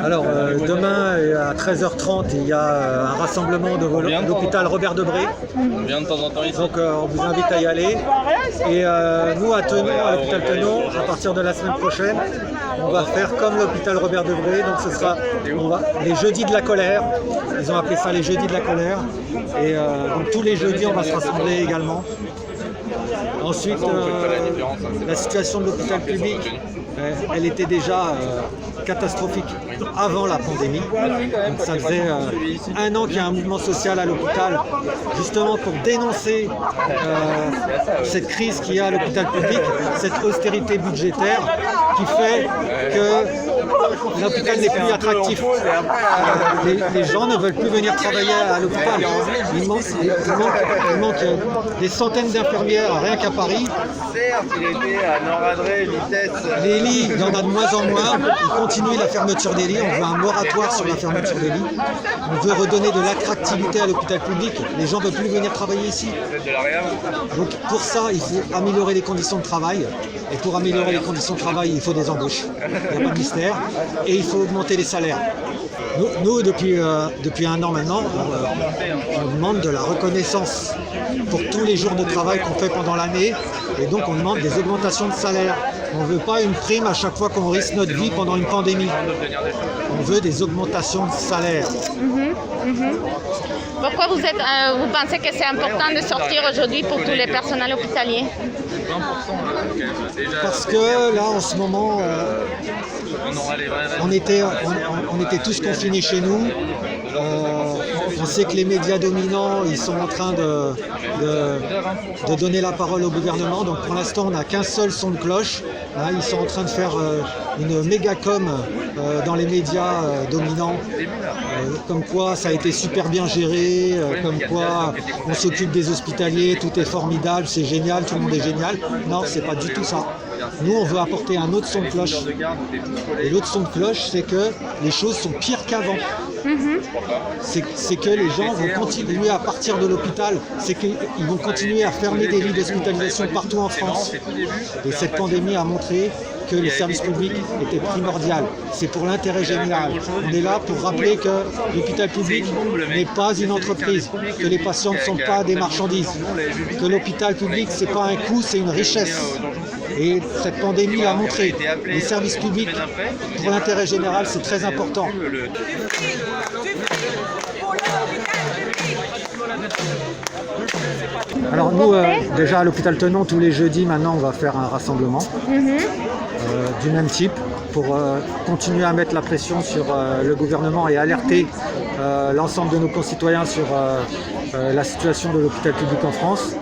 Alors demain à 13h30 il y a un rassemblement de l'hôpital Robert Debré. On vient de temps en temps ici. Donc on vous invite à y aller. Et nous à Thonon, à l'hôpital Thonon, à partir de la semaine prochaine, on va faire comme l'hôpital Robert Debré. Donc ce sera les jeudis de la colère. Ils ont appelé ça les jeudis de la colère. Et donc tous les jeudis on va se rassembler également. Ensuite, la situation de l'hôpital public, elle était déjà catastrophique avant la pandémie. Donc ça faisait un an qu'il y a un mouvement social à l'hôpital, justement pour dénoncer cette crise qu'il y a à l'hôpital public, cette austérité budgétaire qui fait que l'hôpital n'est plus attractif. Les gens ne veulent plus venir travailler à l'hôpital. Il manque des centaines d'infirmières rien qu'à Paris. Certes, il était à Noradré, vitesse. Les lits, il y en a de moins en moins. On continue la fermeture des lits. On veut un moratoire sur la fermeture des lits. On veut redonner de l'attractivité à l'hôpital public. Les gens ne veulent plus venir travailler ici. Donc pour ça, il faut améliorer les conditions de travail. Et pour améliorer les conditions de travail, il faut des embauches. Il n'y a pas de mystère. Et il faut augmenter les salaires. Nous depuis un an maintenant, on demande de la reconnaissance pour tous les jours de travail qu'on fait pendant l'année. Et donc on demande des augmentations de salaire. On ne veut pas une prime à chaque fois qu'on risque notre vie pendant une pandémie. On veut des augmentations de salaire. Pourquoi vous pensez que c'est important de sortir aujourd'hui pour tous les personnels hospitaliers? 20% Parce que là en ce moment, on était tous confinés chez nous. On sait que les médias dominants, ils sont en train de donner la parole au gouvernement. Donc pour l'instant, on n'a qu'un seul son de cloche. Là, ils sont en train de faire une méga com dans les médias dominants. Comme quoi ça a été super bien géré, comme quoi on s'occupe des hospitaliers, tout est formidable, c'est génial, tout le monde est génial. Non, c'est pas du tout ça. Nous, on veut apporter un autre son de cloche. Et l'autre son de cloche, c'est que les choses sont pires qu'avant. C'est que les gens vont continuer à partir de l'hôpital, c'est qu'ils vont continuer à fermer des lits d'hospitalisation partout en France. Et cette pandémie a montré que les services publics étaient primordiaux. C'est pour l'intérêt général. On est là pour rappeler que l'hôpital public n'est pas une entreprise, que les patients ne sont pas des marchandises, que l'hôpital public, c'est pas un coût, c'est une richesse. Et cette pandémie a montré les services publics pour l'intérêt général, c'est très important. Alors nous, déjà à l'hôpital Thonon, tous les jeudis maintenant, on va faire un rassemblement du même type pour continuer à mettre la pression sur le gouvernement et alerter l'ensemble de nos concitoyens sur la situation de l'hôpital public en France.